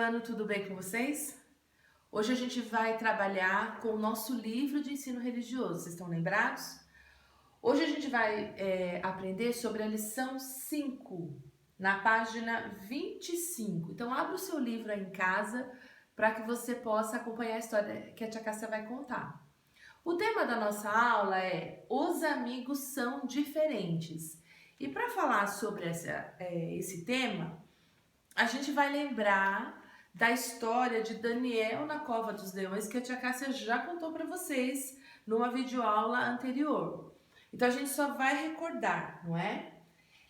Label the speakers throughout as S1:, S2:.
S1: ano, tudo bem com vocês? Hoje a gente vai trabalhar com o nosso livro de ensino religioso, vocês estão lembrados? Hoje a gente vai aprender sobre a lição 5, na página 25. Então abra o seu livro aí em casa para que você possa acompanhar a história que a tia Cássia vai contar. O tema da nossa aula é Os amigos são diferentes. E para falar sobre esse tema, a gente vai lembrar da história de Daniel na Cova dos Leões, que a tia Cássia já contou para vocês numa videoaula anterior. Então a gente só vai recordar, não é?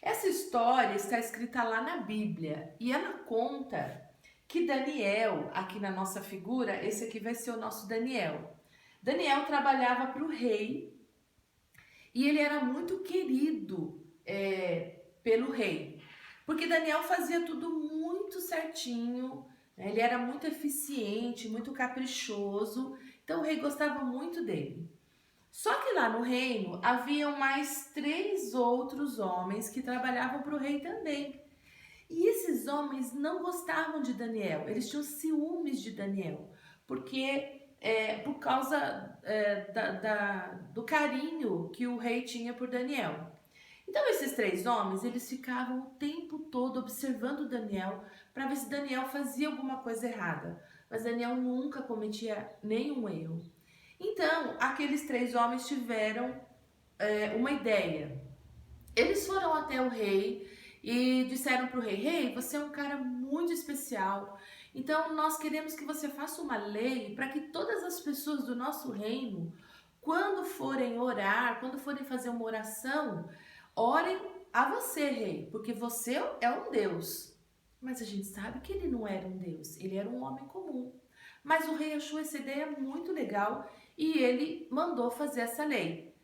S1: Essa história está escrita lá na Bíblia e ela conta que Daniel, aqui na nossa figura, esse aqui vai ser o nosso Daniel. Daniel trabalhava para o rei e ele era muito querido pelo rei. Porque Daniel fazia tudo muito certinho, né? Ele era muito eficiente, muito caprichoso, então o rei gostava muito dele. Só que lá no reino haviam mais 3 outros homens que trabalhavam para o rei também. E esses homens não gostavam de Daniel, eles tinham ciúmes de Daniel, porque por causa do carinho que o rei tinha por Daniel. Então esses 3 homens, eles ficavam o tempo todo observando Daniel para ver se Daniel fazia alguma coisa errada. Mas Daniel nunca cometia nenhum erro. Então, aqueles 3 homens tiveram uma ideia. Eles foram até o rei e disseram para o rei: Rei, você é um cara muito especial. Então nós queremos que você faça uma lei para que todas as pessoas do nosso reino, quando forem orar, quando forem fazer uma oração, orem a você, rei, porque você é um Deus. Mas a gente sabe que ele não era um Deus, ele era um homem comum. Mas o rei achou essa ideia muito legal e ele mandou fazer essa lei.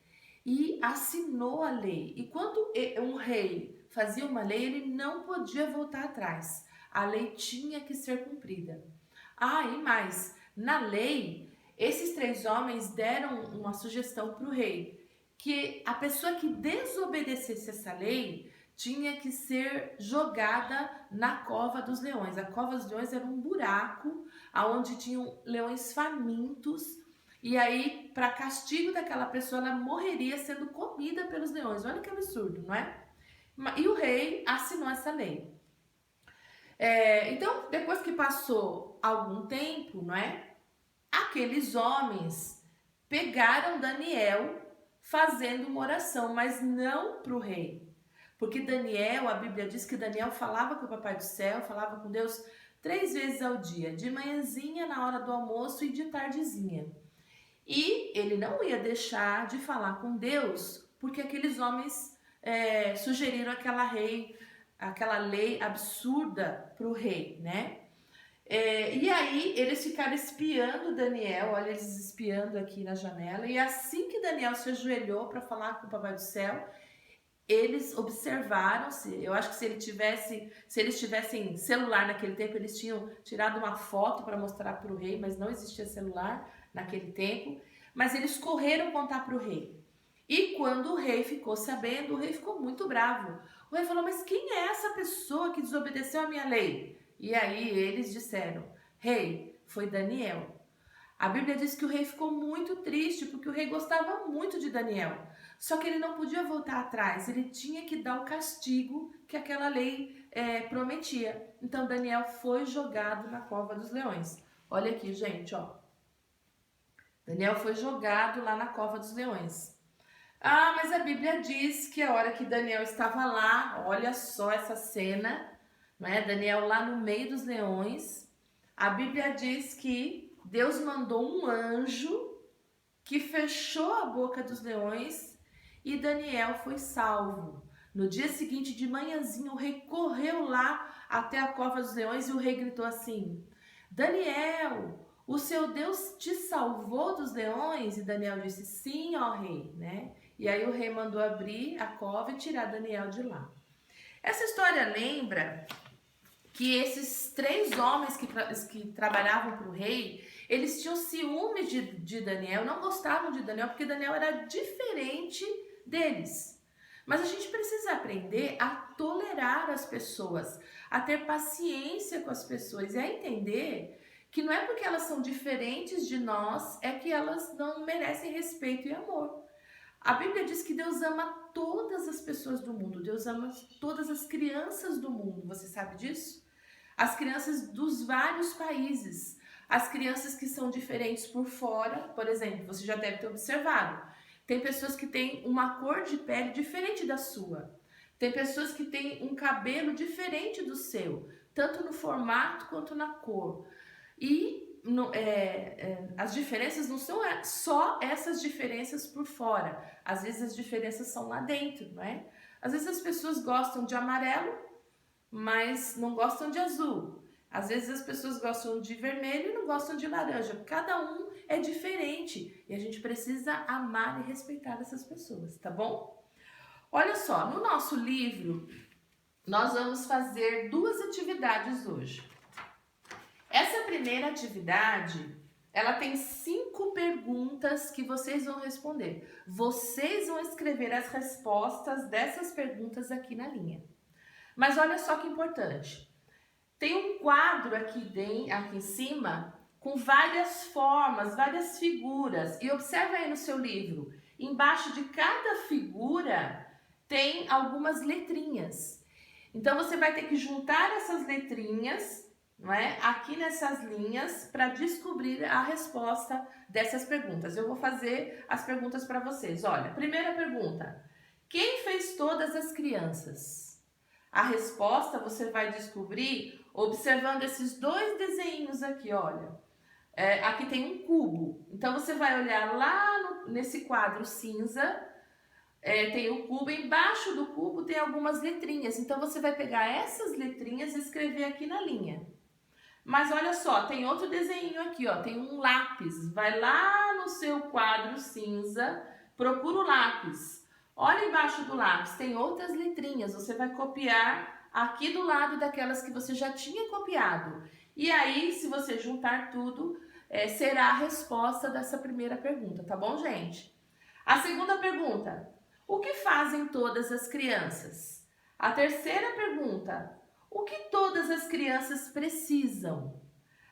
S1: E assinou a lei. E quando um rei fazia uma lei, ele não podia voltar atrás. A lei tinha que ser cumprida. Ah, e mais, na lei, esses 3 homens deram uma sugestão para o rei, que a pessoa que desobedecesse essa lei tinha que ser jogada na cova dos leões. A cova dos leões era um buraco onde tinham leões famintos, e aí, para castigo daquela pessoa, ela morreria sendo comida pelos leões. Olha que absurdo, não é? E o rei assinou essa lei. Então, depois que passou algum tempo, não é? Aqueles homens pegaram Daniel fazendo uma oração, mas não para o rei. Porque Daniel, a Bíblia diz que Daniel falava com o Papai do Céu, falava com Deus 3 vezes ao dia, de manhãzinha, na hora do almoço e de tardezinha. E ele não ia deixar de falar com Deus, porque aqueles homens sugeriram aquela lei absurda para o rei, né? E aí eles ficaram espiando Daniel, olha eles espiando aqui na janela, e assim que Daniel se ajoelhou para falar com o Papai do Céu, eles observaram, eu acho que se eles tivessem celular naquele tempo, eles tinham tirado uma foto para mostrar para o rei, mas não existia celular naquele tempo, mas eles correram contar para o rei. E quando o rei ficou sabendo, o rei ficou muito bravo. O rei falou: mas quem é essa pessoa que desobedeceu a minha lei? E aí eles disseram: rei, foi Daniel. A Bíblia diz que o rei ficou muito triste porque o rei gostava muito de Daniel. Só que ele não podia voltar atrás, ele tinha que dar o castigo que aquela lei prometia. Então Daniel foi jogado na cova dos leões. Olha aqui, gente, ó. Daniel foi jogado lá na cova dos leões. Ah, mas a Bíblia diz que a hora que Daniel estava lá, olha só essa cena, né? Daniel lá no meio dos leões. A Bíblia diz que Deus mandou um anjo que fechou a boca dos leões e Daniel foi salvo. No dia seguinte, de manhãzinho, o rei correu lá até a cova dos leões e o rei gritou assim: Daniel, o seu Deus te salvou dos leões? E Daniel disse: sim, ó rei, né? E aí o rei mandou abrir a cova e tirar Daniel de lá. Essa história lembra que esses 3 homens que trabalhavam para o rei, eles tinham ciúmes de Daniel, não gostavam de Daniel, porque Daniel era diferente deles. Mas a gente precisa aprender a tolerar as pessoas, a ter paciência com as pessoas e a entender que não é porque elas são diferentes de nós é que elas não merecem respeito e amor. A Bíblia diz que Deus ama todas as pessoas do mundo, Deus ama todas as crianças do mundo, você sabe disso? As crianças dos vários países, as crianças que são diferentes por fora, por exemplo, você já deve ter observado. Tem pessoas que têm uma cor de pele diferente da sua. Tem pessoas que têm um cabelo diferente do seu, tanto no formato quanto na cor. E as diferenças não são só essas diferenças por fora. Às vezes as diferenças são lá dentro, não é? Às vezes as pessoas gostam de amarelo, mas não gostam de azul. Às vezes as pessoas gostam de vermelho e não gostam de laranja. Cada um é diferente e a gente precisa amar e respeitar essas pessoas, tá bom? Olha só, no nosso livro nós vamos fazer 2 atividades hoje. Essa primeira atividade, ela tem 5 perguntas que vocês vão responder. Vocês vão escrever as respostas dessas perguntas aqui na linha. Mas olha só que importante. Tem um quadro aqui em cima com várias formas, várias figuras. E observa aí no seu livro. Embaixo de cada figura tem algumas letrinhas. Então você vai ter que juntar essas letrinhas, não é? Aqui nessas linhas para descobrir a resposta dessas perguntas. Eu vou fazer as perguntas para vocês. Olha, primeira pergunta. Quem fez todas as crianças? A resposta você vai descobrir observando esses 2 desenhos aqui, olha. Aqui tem um cubo. Então você vai olhar lá nesse quadro cinza, tem o cubo, embaixo do cubo tem algumas letrinhas. Então você vai pegar essas letrinhas e escrever aqui na linha. Mas olha só, tem outro desenho aqui, ó, tem um lápis. Vai lá no seu quadro cinza, procura o lápis. Olha embaixo do lápis, tem outras letrinhas. Você vai copiar aqui do lado daquelas que você já tinha copiado. E aí, se você juntar tudo, será a resposta dessa primeira pergunta, tá bom, gente? A segunda pergunta, o que fazem todas as crianças? A terceira pergunta, o que todas as crianças precisam?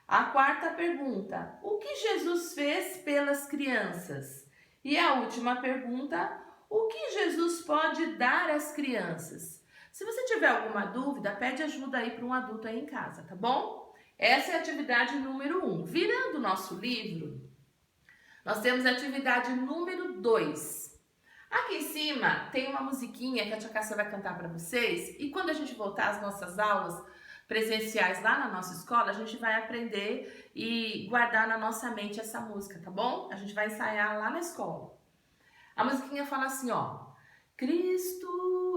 S1: A quarta pergunta, o que Jesus fez pelas crianças? E a última pergunta, o que Jesus pode dar às crianças? Se você tiver alguma dúvida, pede ajuda aí para um adulto aí em casa, tá bom? Essa é a atividade número 1. Virando o nosso livro, nós temos a atividade número 2. Aqui em cima tem uma musiquinha que a tia Cássia vai cantar para vocês. E quando a gente voltar às nossas aulas presenciais lá na nossa escola, a gente vai aprender e guardar na nossa mente essa música, tá bom? A gente vai ensaiar lá na escola. A musiquinha fala assim, ó. Cristo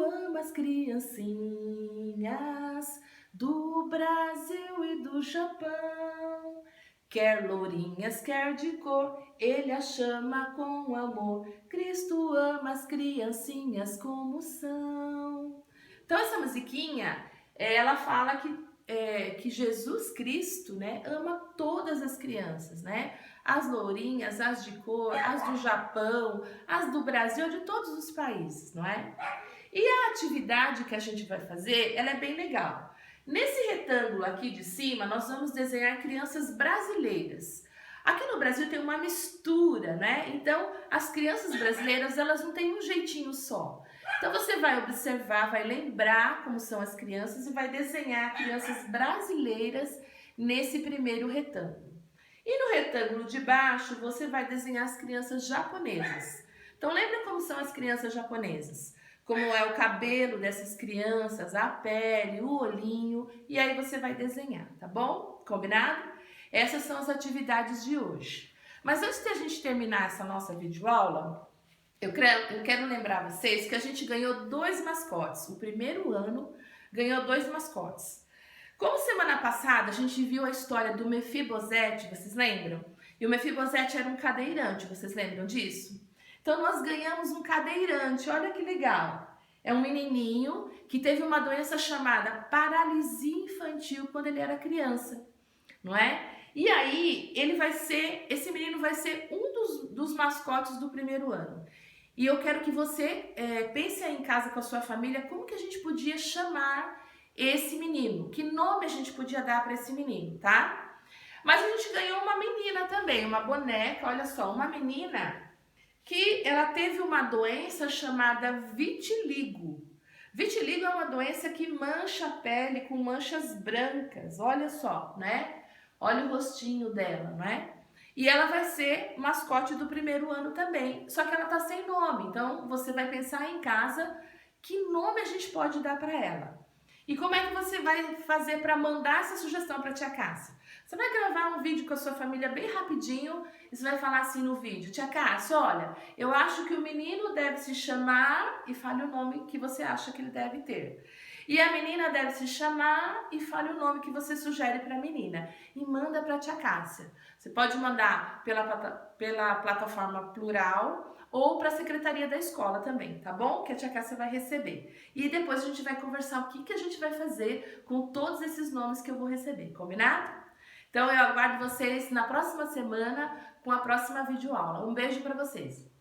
S1: ama as criancinhas do Brasil e do Japão. Quer lourinhas, quer de cor, ele as chama com amor. Cristo ama as criancinhas como são. Então essa musiquinha, ela fala que Jesus Cristo, né, ama todas as crianças, né? As lourinhas, as de cor, as do Japão, as do Brasil, de todos os países, não é? E a atividade que a gente vai fazer, ela é bem legal. Nesse retângulo aqui de cima, nós vamos desenhar crianças brasileiras. Aqui no Brasil tem uma mistura, né? Então, as crianças brasileiras, elas não têm um jeitinho só. Então, você vai observar, vai lembrar como são as crianças e vai desenhar crianças brasileiras nesse primeiro retângulo. E no retângulo de baixo, você vai desenhar as crianças japonesas. Então, lembra como são as crianças japonesas? Como é o cabelo dessas crianças, a pele, o olhinho, e aí você vai desenhar, tá bom? Combinado? Essas são as atividades de hoje. Mas antes de a gente terminar essa nossa videoaula, eu quero lembrar vocês que a gente ganhou 2 mascotes. O primeiro ano ganhou 2 mascotes. Como semana passada a gente viu a história do Mefibosete, vocês lembram? E o Mefibosete era um cadeirante, vocês lembram disso? Então nós ganhamos um cadeirante, olha que legal. É um menininho que teve uma doença chamada paralisia infantil quando ele era criança, não é? E aí esse menino vai ser um dos mascotes do primeiro ano. E eu quero que você pense aí em casa com a sua família como que a gente podia chamar esse menino, que nome a gente podia dar para esse menino, tá? Mas a gente ganhou uma menina também, uma boneca, olha só, uma menina que ela teve uma doença chamada vitiligo. Vitiligo é uma doença que mancha a pele com manchas brancas, olha só, né? Olha o rostinho dela, não é? E ela vai ser mascote do primeiro ano também, só que ela tá sem nome. Então você vai pensar em casa que nome a gente pode dar para ela. E como é que você vai fazer para mandar essa sugestão para tia Cássia? Você vai gravar um vídeo com a sua família bem rapidinho e você vai falar assim no vídeo: tia Cássia, olha, eu acho que o menino deve se chamar, e fale o nome que você acha que ele deve ter. E a menina deve se chamar e fale o nome que você sugere para a menina. E manda para a tia Cássia. Você pode mandar pela plataforma Plural ou para a secretaria da escola também, tá bom? Que a tia Cássia vai receber. E depois a gente vai conversar o que a gente vai fazer com todos esses nomes que eu vou receber, combinado? Então eu aguardo vocês na próxima semana com a próxima videoaula. Um beijo para vocês!